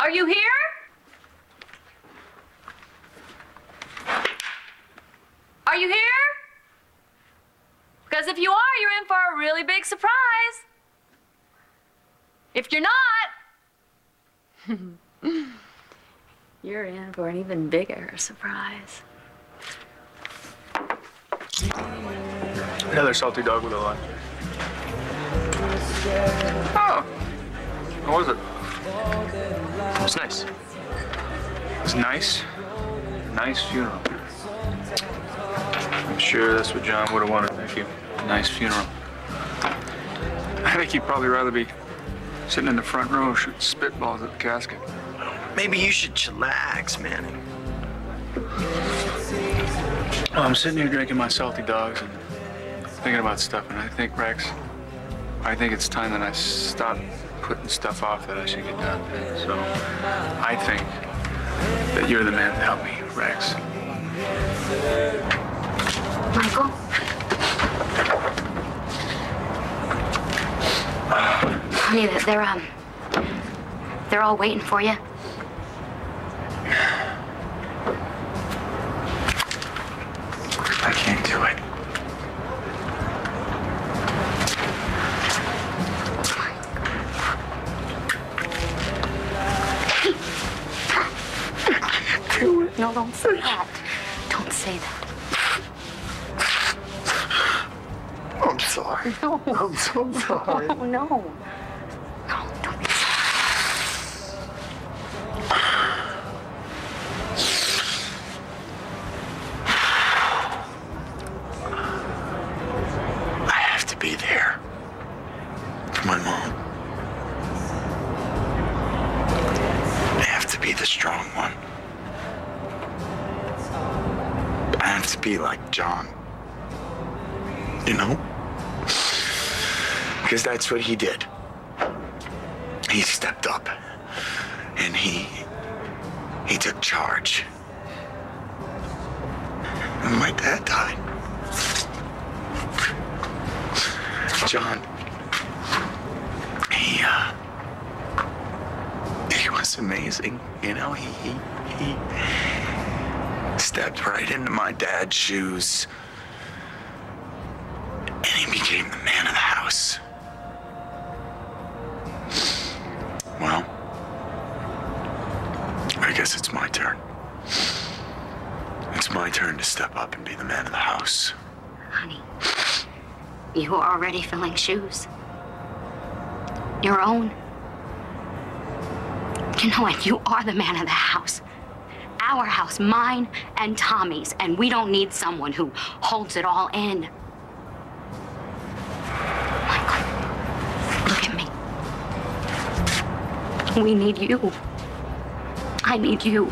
Are you here? Are you here? Because if you are, you're in for a really big surprise. If you're not, you're in for an even bigger surprise. Another salty dog with a lunch. Oh, how was it? It was nice. It was nice. Nice funeral. I'm sure that's what John would have wanted, nephew. A nice funeral. I think he'd probably rather be sitting in the front row shooting spitballs at the casket. Maybe you should chillax, Manny. Well, I'm sitting here drinking my salty dogs and thinking about stuff, and I think, Rex, I think it's time that I stop putting stuff off that I should get done. So I think that you're the man to help me, Rex. Michael? Honey, they're all waiting for you. I can't do it. No, don't say that. Don't say that. I'm sorry. No. I'm so sorry. No, no. No, don't be sorry. I have to be there for my mom. I have to be the strong one. I have to be like John. You know? Because that's what he did. He stepped up and he took charge. And my dad died. John, he was amazing. You know, he stepped right into my dad's shoes. And he became the man of the house. Well, I guess it's my turn. It's my turn to step up and be the man of the house. Honey, you are already filling shoes. Your own. You know what? You are the man of the house. Our house, mine and Tommy's, and we don't need someone who holds it all in. Michael, look at me. We need you. I need you.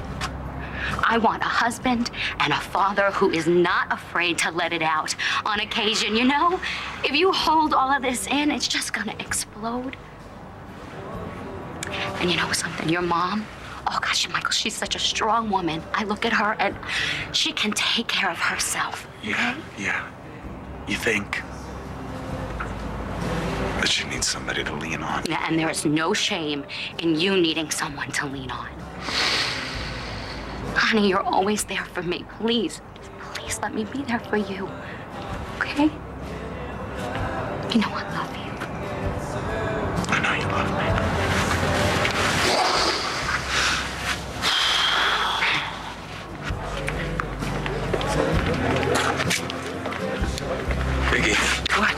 I want a husband and a father who is not afraid to let it out on occasion, you know? If you hold all of this in, it's just gonna explode. And you know something? Your mom, oh gosh, Michael, she's such a strong woman. I look at her and she can take care of herself. Yeah, yeah. You think? But she needs somebody to lean on. Yeah, and there is no shame in you needing someone to lean on. Honey, you're always there for me. Please, just please let me be there for you. Okay? You know I love you. I know you love me. Biggie, What?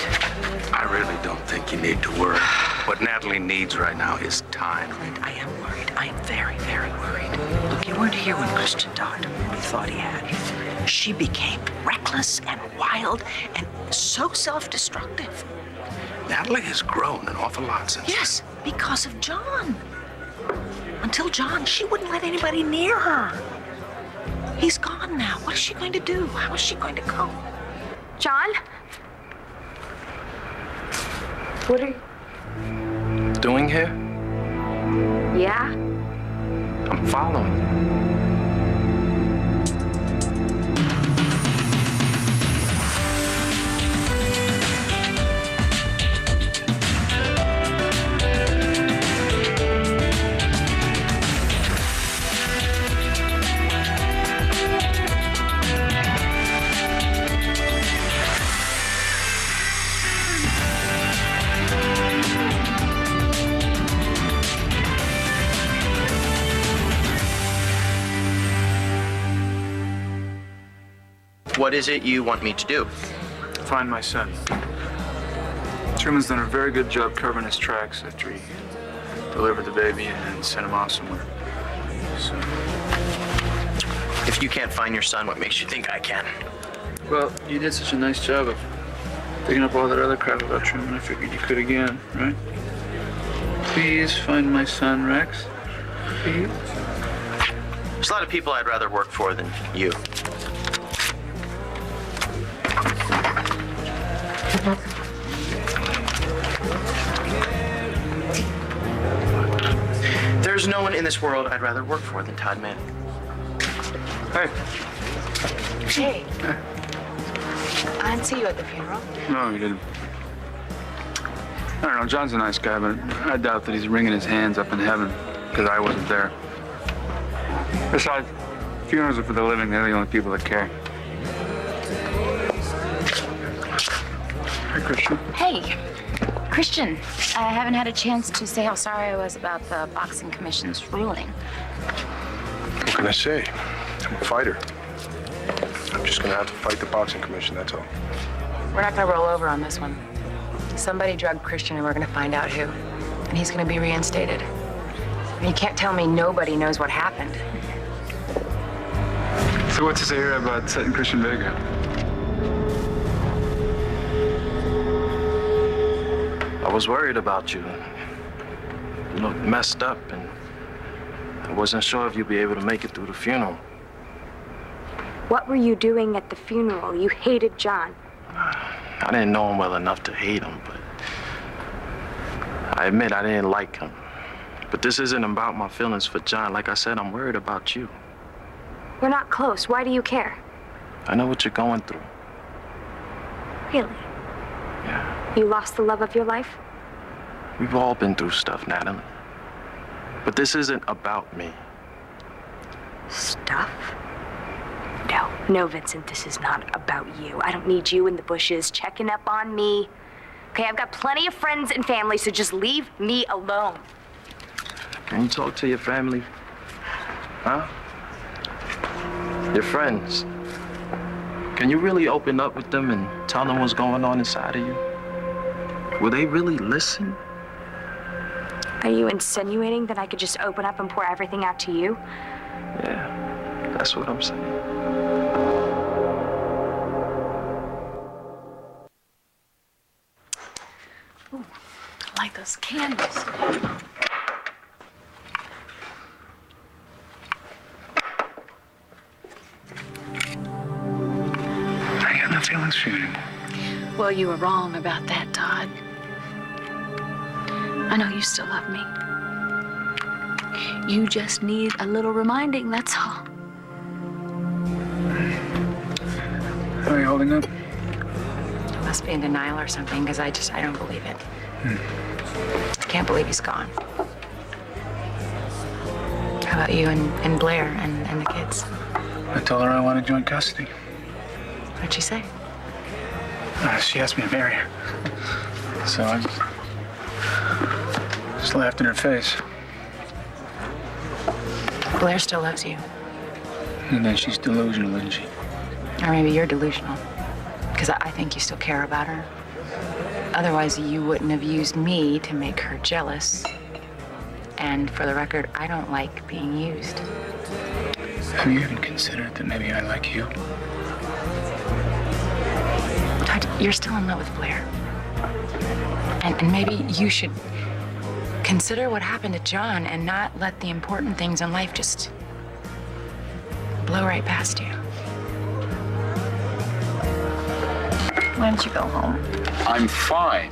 I really don't think you need to worry. What Natalie needs right now is time. Clint, I am worried. I am very, very worried. Look, you weren't here when Christian died. We thought he had. She became reckless and wild and so self-destructive. Natalie has grown an awful lot since. Yes, because of John. Until John, she wouldn't let anybody near her. He's gone now. What is she going to do? How is she going to cope? John? What are you... Doing here? Yeah? I'm following. What is it you want me to do? Find my son. Truman's done a very good job covering his tracks after he delivered the baby and sent him off somewhere. So, If you can't find your son, what makes you think I can? well, you did such a nice job of picking up all that other crap about Truman. I figured you could again, right? Please find my son, Rex. Please. There's a lot of people I'd rather work for than you. There's no one in this world I'd rather work for than Todd Manning. Hey. Hey. I didn't see you at the funeral. No, you didn't. I don't know, John's a nice guy, but I doubt that he's wringing his hands up in heaven because I wasn't there. Besides, funerals are for the living. They're the only people that care. Hi, Christian. Hey, Christian, I haven't had a chance to say how sorry I was about the boxing commission's ruling. What can I say? I'm a fighter. I'm just gonna have to fight the boxing commission, that's all. We're not gonna roll over on this one. Somebody drugged Christian and we're gonna find out who. And he's gonna be reinstated. And you can't tell me nobody knows what happened. So what's to say here about setting Christian Vega? I was worried about you. You looked messed up, and I wasn't sure if you'd be able to make it through the funeral. What were you doing at the funeral? You hated John. I didn't know him well enough to hate him, but I admit I didn't like him. But this isn't about my feelings for John. Like I said, I'm worried about you. We're not close. Why do you care? I know what you're going through. Really? Yeah. You lost the love of your life? We've all been through stuff, Natalie. But this isn't about me. Stuff? No, Vincent, this is not about you. I don't need you in the bushes checking up on me. Okay, I've got plenty of friends and family, so just leave me alone. Can you talk to your family? Huh? Your friends. Can you really open up with them and tell them what's going on inside of you? Will they really listen? Are you insinuating that I could just open up and pour everything out to you? Yeah, that's what I'm saying. Ooh, I like those candles. I got no feelings for you anymore. Well, you were wrong about that, Todd. I know you still love me. You just need a little reminding, that's all. How are you holding up? I must be in denial or something, because I don't believe it. I can't believe he's gone. How about you and Blair and the kids? I told her I wanted joint custody. What'd she say? She asked me to marry her. So I just laughed in her face. Blair still loves you. And then she's delusional, isn't she? Or maybe you're delusional. Because I think you still care about her. Otherwise, you wouldn't have used me to make her jealous. And for the record, I don't like being used. Have you even considered that maybe I like you? Todd, you're still in love with Blair. And maybe you should consider what happened to John and not let the important things in life just blow right past you. Why don't you go home? I'm fine.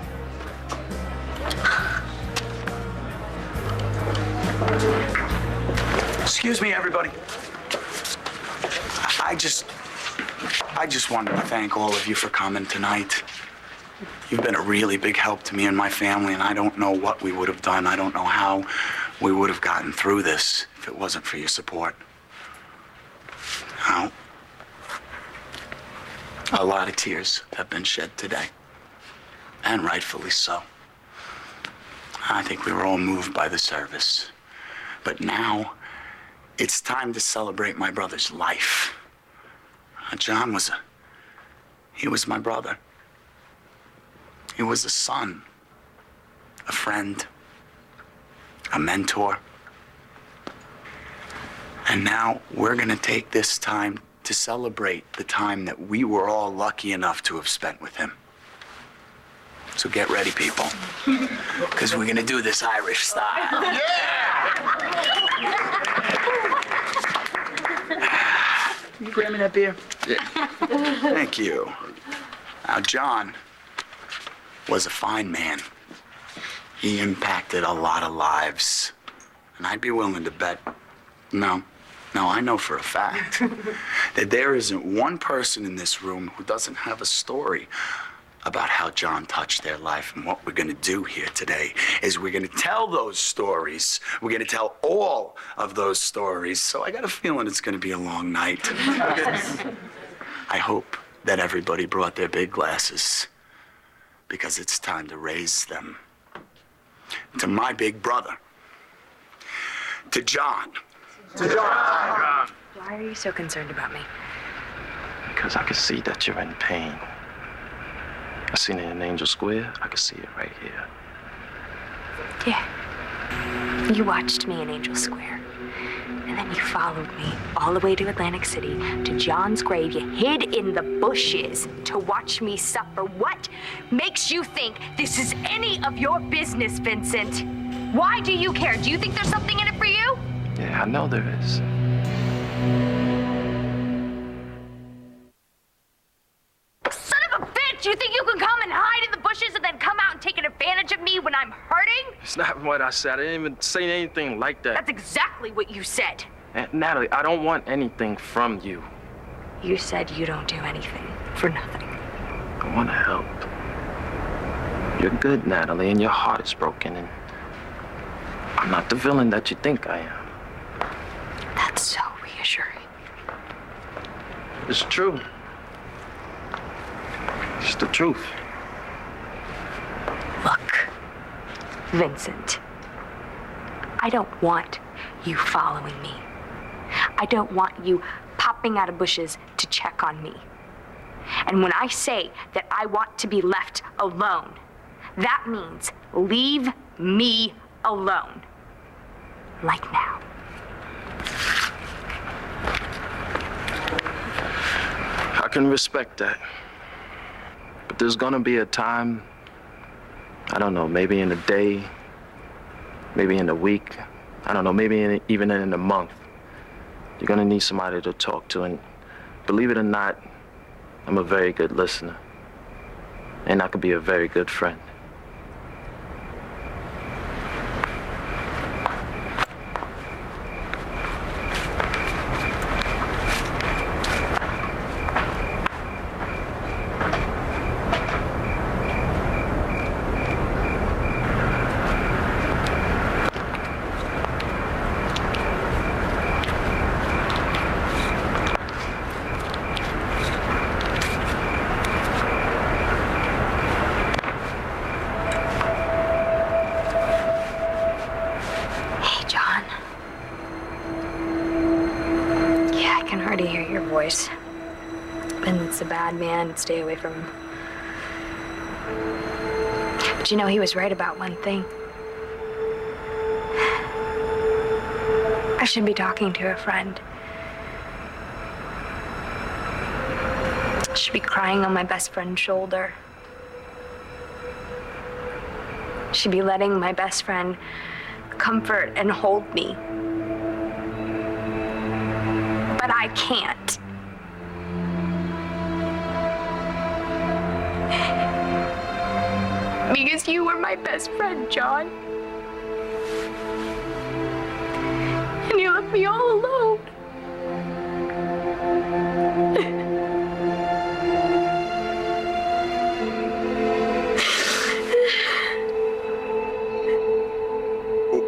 Excuse me, everybody. I just wanted to thank all of you for coming tonight. You've been a really big help to me and my family, and I don't know what we would have done. I don't know how we would have gotten through this if it wasn't for your support. Now, a lot of tears have been shed today, and rightfully so. I think we were all moved by the service. But now, it's time to celebrate my brother's life. John was He was my brother. He was a son, a friend, a mentor. And now we're gonna take this time to celebrate the time that we were all lucky enough to have spent with him. So get ready, people, because we're gonna do this Irish style. You grab me that beer? Thank you. Now, John was a fine man. He impacted a lot of lives. And I'd be willing to bet, no, I know for a fact that there isn't one person in this room who doesn't have a story about how John touched their life. And what we're gonna do here today is we're gonna tell those stories. We're gonna tell all of those stories. So I got a feeling it's gonna be a long night. I hope that everybody brought their big glasses, because it's time to raise them. To my big brother. To John. Why are you so concerned about me? Because I can see that you're in pain. I seen it in Angel Square. I can see it right here. Yeah. You watched me in Angel Square. And then you followed me all the way to Atlantic City, to John's grave. You hid in the bushes to watch me suffer. What makes you think this is any of your business, Vincent? Why do you care? Do you think there's something in it for you? Yeah, I know there is. Son of a bitch! You think you can come and hide in the bushes and then come out and take advantage of me when I'm hurting? It's not what I said. I didn't even say anything like that. That's exactly what you said. Natalie, I don't want anything from you. You said you don't do anything for nothing. I want to help. You're good, Natalie, and your heart is broken, and I'm not the villain that you think I am. That's so reassuring. It's true. It's the truth. Look, Vincent, I don't want you following me. I don't want you popping out of bushes to check on me. And when I say that I want to be left alone, that means leave me alone. Like now. I can respect that. But there's gonna be a time, I don't know, maybe in a day, maybe in a week, I don't know, maybe even in a month, you're gonna need somebody to talk to. And believe it or not, I'm a very good listener. And I could be a very good friend. Vince's a bad man. Stay away from him. But you know, he was right about one thing. I should be talking to a friend. I should be crying on my best friend's shoulder. I should be letting my best friend comfort and hold me. But I can't. Because you were my best friend, John. And you left me all alone.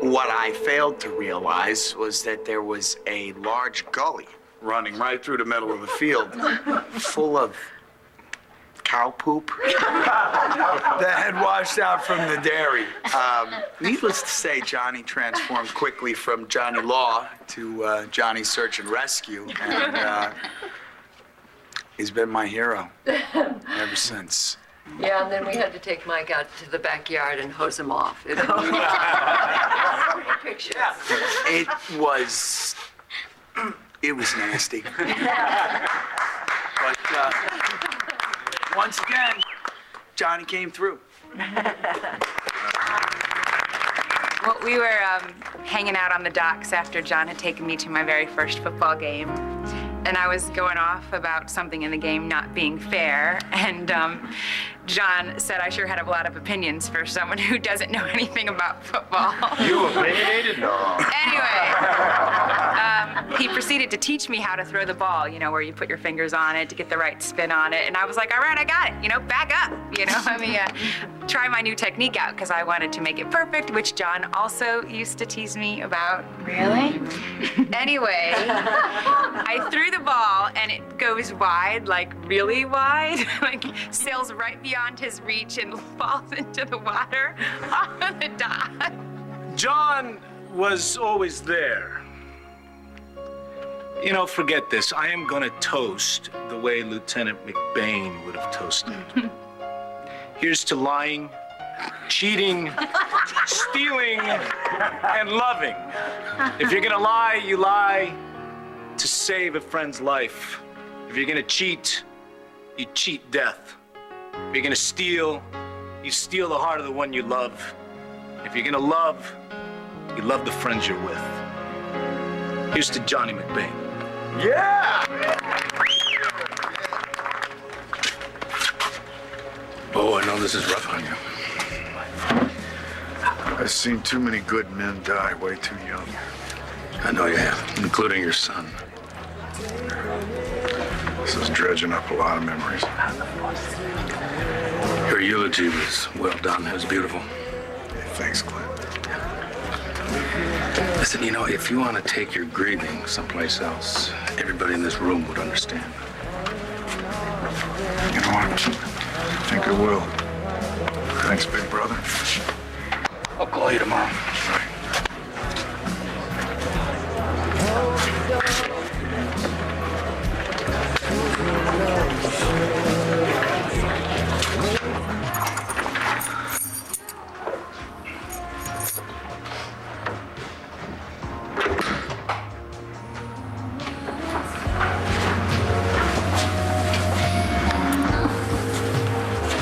What I failed to realize was that there was a large gully running right through the middle of the field, full of cow poop that had washed out from the dairy. Needless to say, Johnny transformed quickly from Johnny Law to Johnny Search and Rescue. And He's been my hero ever since. Yeah, and then we had to take Mike out to the backyard and hose him off. You know? Pictures. It was nasty. But once again, Johnny came through. Well, we were hanging out on the docks after John had taken me to my very first football game. And I was going off about something in the game not being fair. And John said I sure had a lot of opinions for someone who doesn't know anything about football. You opinionated? No. Anyway, he proceeded to teach me how to throw the ball, you know, where you put your fingers on it to get the right spin on it. And I was like, all right, I got it, you know, back up, you know, let me try my new technique out because I wanted to make it perfect, which John also used to tease me about. Really? Anyway, I threw the ball and it goes wide, like really wide, like sails right beyond his reach and falls into the water off of the dock. John was always there. You know, forget this. I am gonna toast the way Lieutenant McBain would have toasted. Here's to lying, cheating, stealing, and loving. If you're gonna lie, you lie to save a friend's life. If you're gonna cheat, you cheat death. If you're gonna steal, you steal the heart of the one you love. If you're gonna love, you love the friends you're with. Here's to Johnny McBain. Yeah! Oh, I know this is rough on you. I've seen too many good men die way too young. I know you have, including your son. This is dredging up a lot of memories. Your eulogy was well done. It was beautiful. Thanks, Clint. Listen, you know, if you want to take your grieving someplace else, everybody in this room would understand. You know what? I think I will. Thanks, big brother. I'll call you tomorrow.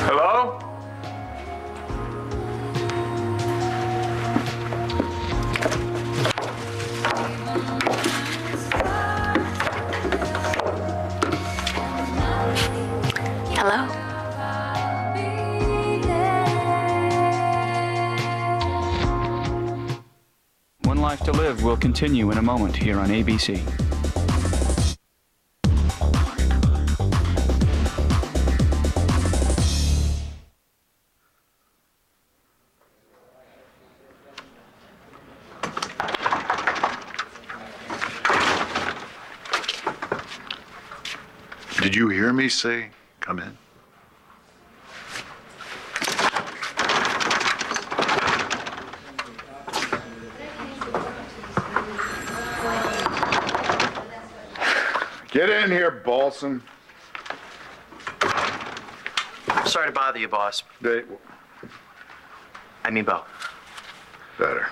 Hello? Hello? One Life to Live will continue in a moment here on ABC. Did you hear me say, come in? Get in here, Balsam. Sorry to bother you, boss. I mean, Bo. Better.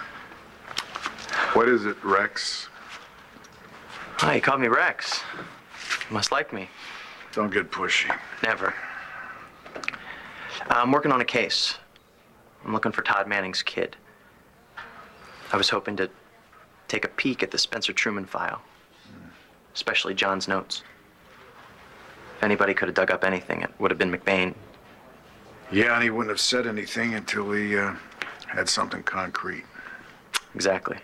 What is it, Rex? Hi, you called me Rex. You must like me. Don't get pushy. Never. I'm working on a case. I'm looking for Todd Manning's kid. I was hoping to take a peek at the Spencer Truman file, especially John's notes. If anybody could have dug up anything, it would have been McBain. Yeah, and he wouldn't have said anything until he had something concrete. Exactly.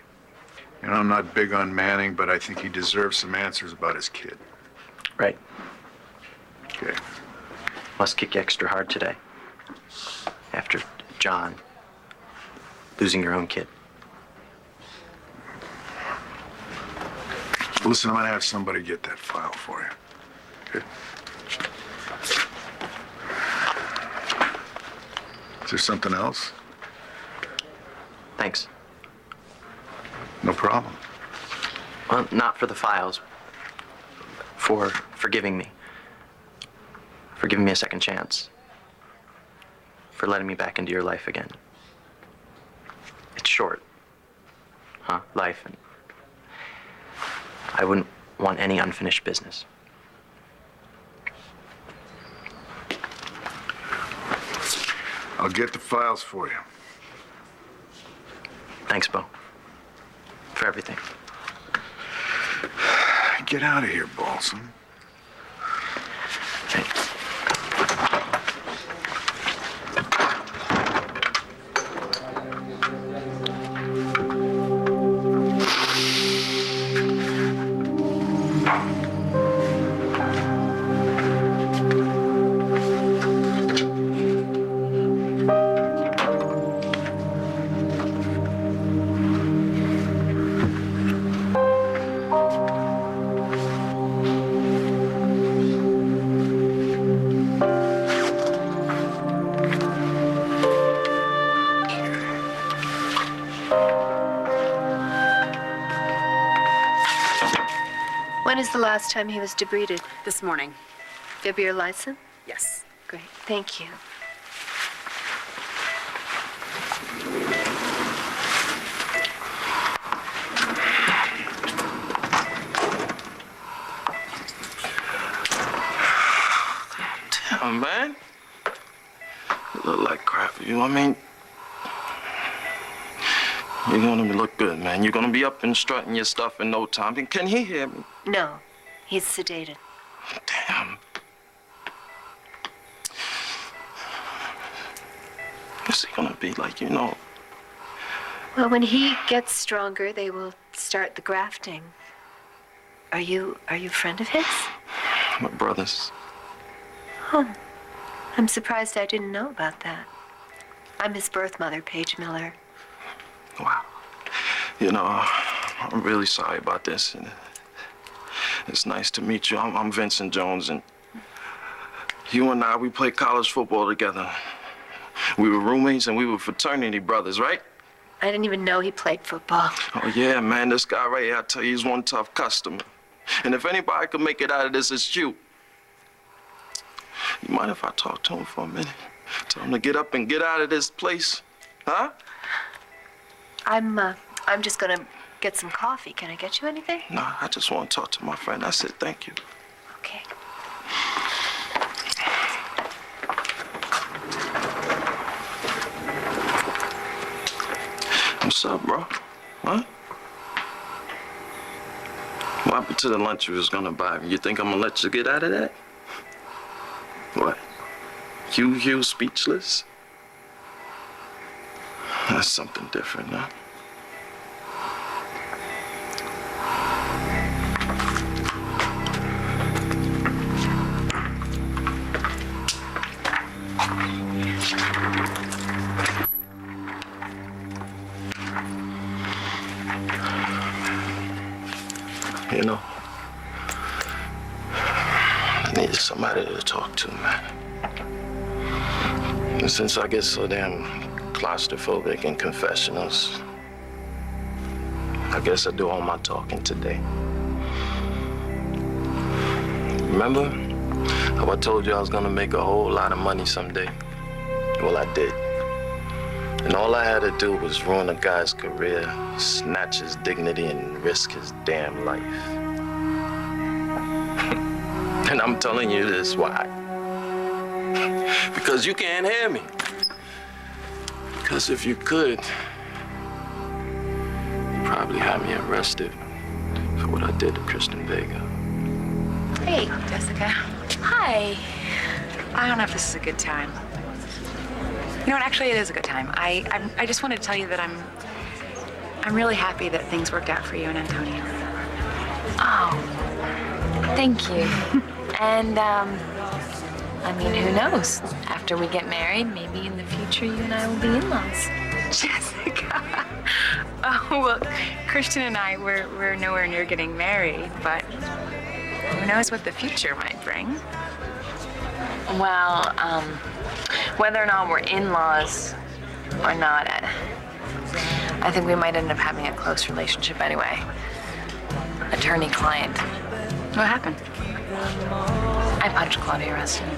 You know, I'm not big on Manning, but I think he deserves some answers about his kid. Right. Okay. Must kick you extra hard today. After John losing your own kid. Listen, I'm gonna have somebody get that file for you. Okay? Is there something else? Thanks. No problem. Well, not for the files. For forgiving me. for giving me a second chance, for letting me back into your life again. It's short, huh? Life, and I wouldn't want any unfinished business. I'll get the files for you. Thanks, Bo, for everything. Get out of here, Balsam. Hey. When is the last time he was debrided? This morning. Do you have your license? Yes. Great, thank you. Damn, man. You look like crap. I mean, you're gonna look good, man. You're gonna be up and strutting your stuff in no time. Can he hear me? No, he's sedated. Damn. What's he gonna be like, you know? Well, when he gets stronger, they will start the grafting. Are you a friend of his? My brothers. Oh, I'm surprised I didn't know about that. I'm his birth mother, Paige Miller. Wow. You know, I'm really sorry about this. And it's nice to meet you. I'm Vincent Jones, and you and I, we played college football together. We were roommates and we were fraternity brothers, right? I didn't even know he played football. Oh, yeah, man, this guy right here, I tell you, he's one tough customer. And if anybody could make it out of this, it's you. You mind if I talk to him for a minute? Tell him to get up and get out of this place, huh? I'm just gonna get some coffee. Can I get you anything? No, I just want to talk to my friend. I said thank you. Okay. What's up, bro? Huh? What happened to the lunch you was gonna buy? You think I'm gonna let you get out of that? What? You speechless? That's something different, huh? You know, I need somebody to talk to, man. And since I get so damn claustrophobic in confessionals, I guess I do all my talking today. Remember how I told you I was gonna make a whole lot of money someday? Well, I did. And all I had to do was ruin a guy's career, snatch his dignity, and risk his damn life. And I'm telling you this, why? Because you can't hear me. Because if you could, you'd probably have me arrested for what I did to Kristen Vega. Hey, Jessica. Hi. I don't know if this is a good time. You know what? Actually, it is a good time. I just wanted to tell you that I'm really happy that things worked out for you and Antonio. Oh, thank you. And, I mean, who knows? After we get married, maybe in the future you and I will be in-laws. Jessica. Oh, well, Christian and I, we're nowhere near getting married, but who knows what the future might bring. Well, whether or not we're in-laws or not, I think we might end up having a close relationship anyway. Attorney-client. What happened? I punched Claudia Rustin.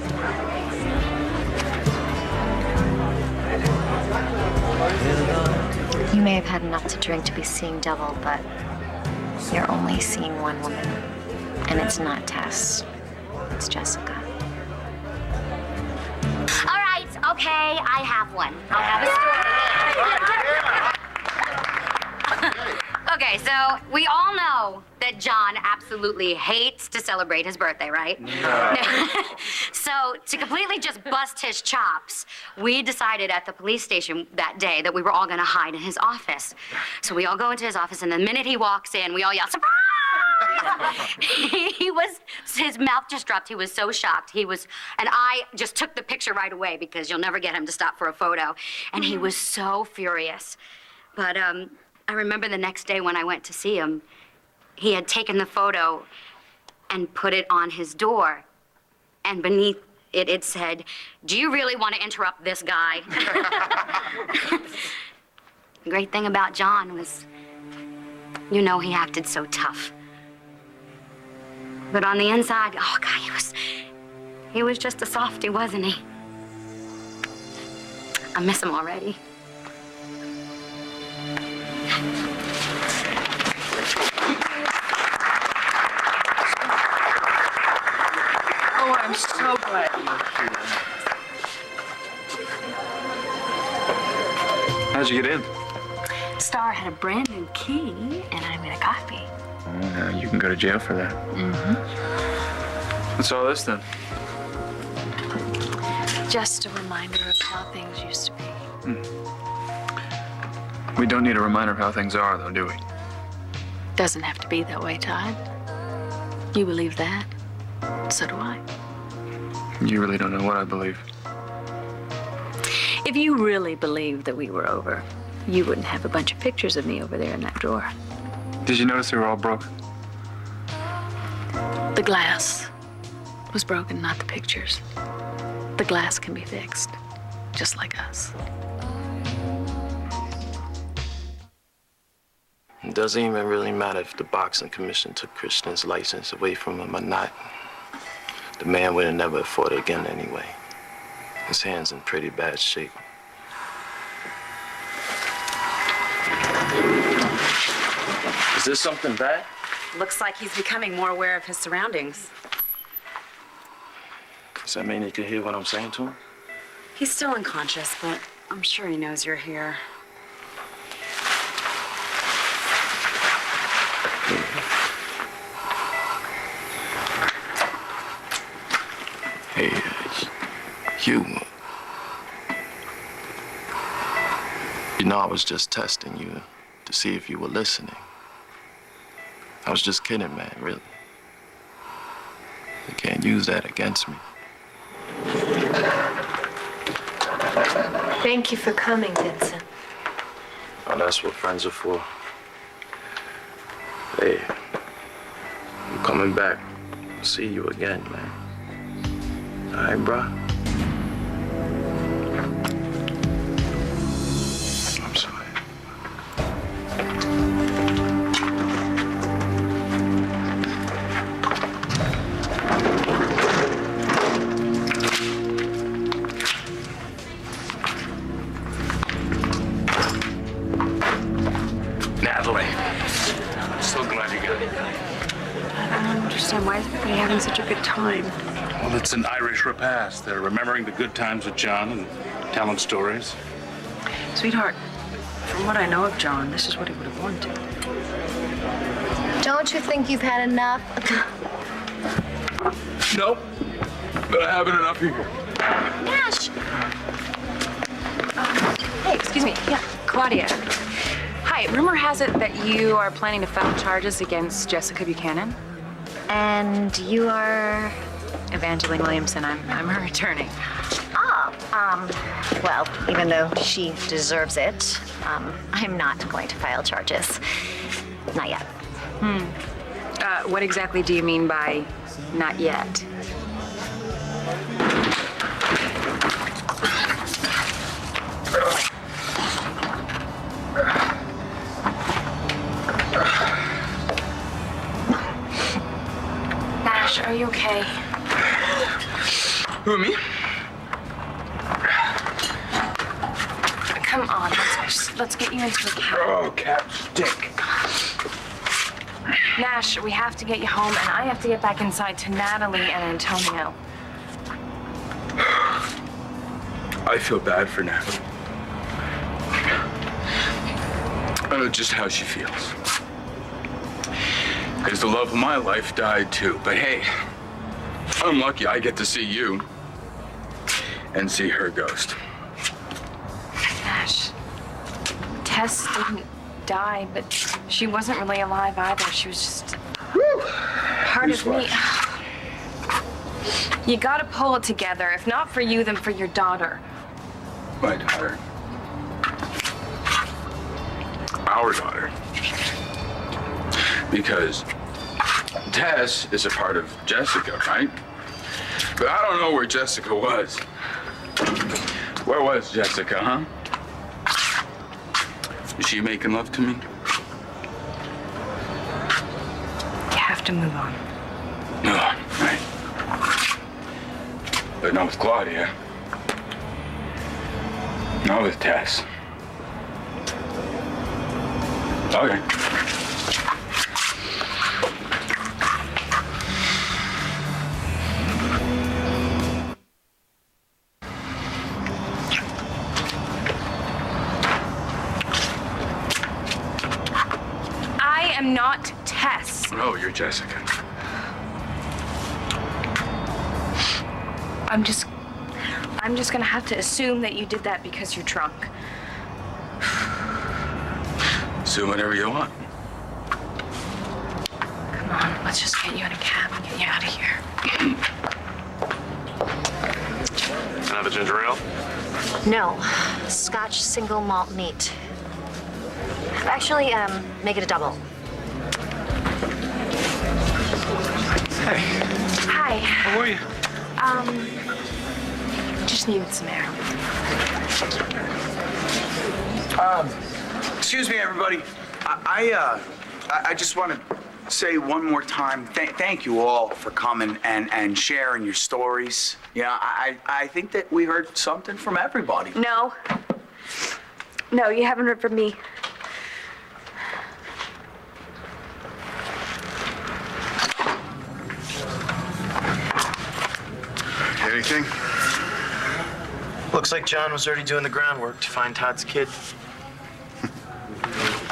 You may have had enough to drink to be seeing double, but you're only seeing one woman. And it's not Tess. It's Jessica. All right, okay, I have one. I'll have a story. Okay, so we all know that John absolutely hates to celebrate his birthday, right? No. So to completely just bust his chops, we decided at the police station that day that we were all gonna hide in his office. So we all go into his office, and the minute he walks in, we all yell, "Surprise!" His mouth just dropped. He was so shocked. And I just took the picture right away because you'll never get him to stop for a photo. And he was so furious. But I remember the next day when I went to see him, he had taken the photo and put it on his door. And beneath it, it said, "Do you really want to interrupt this guy?" The great thing about John was, you know, he acted so tough. But on the inside, oh God, he was just a softie, wasn't he? I miss him already. Oh, I'm so glad. How'd you get in? Star had a brand new key, and I made a copy. Oh, you can go to jail for that. Mm-hmm. What's all this then? Just a reminder of how things used to be. We don't need a reminder of how things are, though, do we? Doesn't have to be that way, Todd. You believe that? So do I. You really don't know what I believe. If you really believed that we were over, you wouldn't have a bunch of pictures of me over there in that drawer. Did you notice they were all broken? The glass was broken, not the pictures. The glass can be fixed, just like us. It doesn't even really matter if the boxing commission took Christian's license away from him or not. The man would have never fought again anyway. His hand's in pretty bad shape. Is this something bad? Looks like he's becoming more aware of his surroundings. Does that mean he can hear what I'm saying to him? He's still unconscious, but I'm sure he knows you're here. Hey, Hugh. You know, I was just testing you to see if you were listening. I was just kidding, man, really. You can't use that against me. Thank you for coming, Vincent. Oh, that's what friends are for. Hey, I'm coming back to see you again, man. All right, bro? I'm sorry. Natalie. I'm so glad you got it. I don't understand. Why is everybody having such a good time? Well, it's an Irish repast. They're remembering the good times with John and telling stories. Sweetheart, from what I know of John, this is what he would have wanted. Don't you think you've had enough? Nope. But I haven't enough here. Nash! Hey, excuse me. Yeah, Claudia. Hi, rumor has it that you are planning to file charges against Jessica Buchanan. And you are... Evangeline Williamson. I'm her attorney. Well, even though she deserves it, I'm not going to file charges. Not yet. What exactly do you mean by not yet? Nash, are you okay? Who, me? Come on, let's get you into a cab. Oh, cab stick. Nash, we have to get you home, and I have to get back inside to Natalie and Antonio. I feel bad for Natalie. I know just how she feels. Because the love of my life died too. But hey, I'm lucky I get to see you and see her ghost. Nash, Tess didn't die, but she wasn't really alive either. She was just part of me. You gotta pull it together. If not for you, then for your daughter. My daughter. Our daughter. Because Tess is a part of Jessica, right? But I don't know where Jessica was. Where was Jessica, huh? Is she making love to me? You have to move on. No, right. But not with Claudia. Not with Tess. Okay. I am not Tess. Oh, you're Jessica. I'm just gonna have to assume that you did that because you're drunk. Assume whatever you want. Come on, let's just get you in a cab and get you out of here. Another ginger ale? No, Scotch single malt neat. Actually, make it a double. Hey. Hi. How are you? Just needed some air. Excuse me, everybody. I just want to say one more time, thank you all for coming and sharing your stories. Yeah, I think that we heard something from everybody. No. No, you haven't heard from me. Anything? Looks like John was already doing the groundwork to find Todd's kid.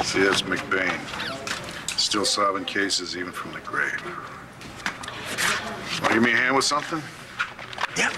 See, that's McBain. Still solving cases even from the grave. Want to give me a hand with something? Yep.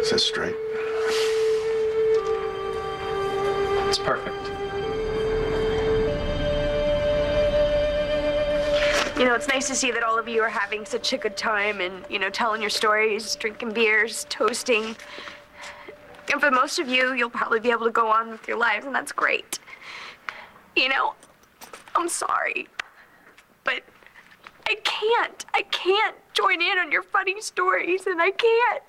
Is that straight? It's perfect. You know, it's nice to see that all of you are having such a good time and, you know, telling your stories, drinking beers, toasting. And for most of you, you'll probably be able to go on with your lives, and that's great. You know, I'm sorry, but I can't join in on your funny stories, and I can't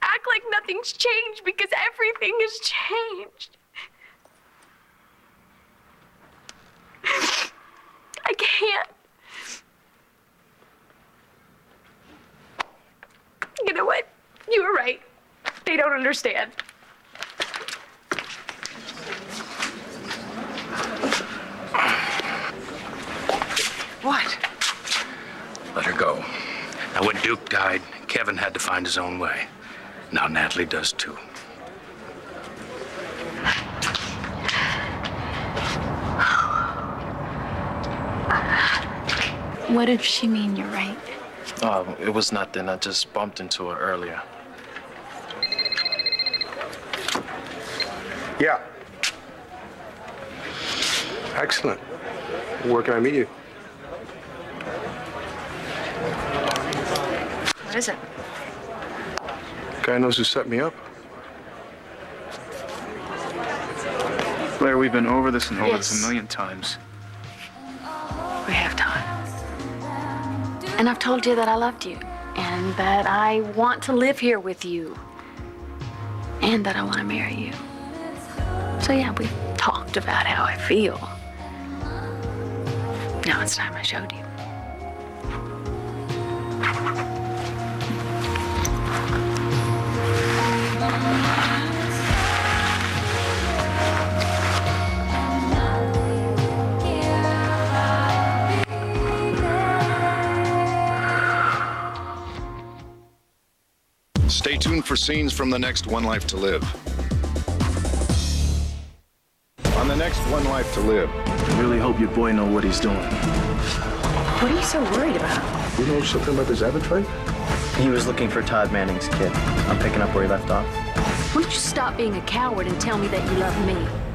act like nothing's changed because everything has changed. I can't. You know what? You were right. They don't understand. What? Let her go. Now, when Duke died, Kevin had to find his own way. Now Natalie does too. What if she mean you're right? Oh, it was nothing. I just bumped into her earlier. Yeah. Excellent. Where can I meet you? What is it? Guy knows who set me up. Blair, we've been over this and over this Yes. a million times. We have time. And I've told you that I loved you, and that I want to live here with you, and that I want to marry you. So yeah, we talked about how I feel. Now it's time I showed you. Stay tuned for scenes from the next One Life to Live. On the next One Life to Live. I really hope your boy know what he's doing. What are you so worried about? You know something about this Abbott fight? He was looking for Todd Manning's kid. I'm picking up where he left off. Why don't you stop being a coward and tell me that you love me?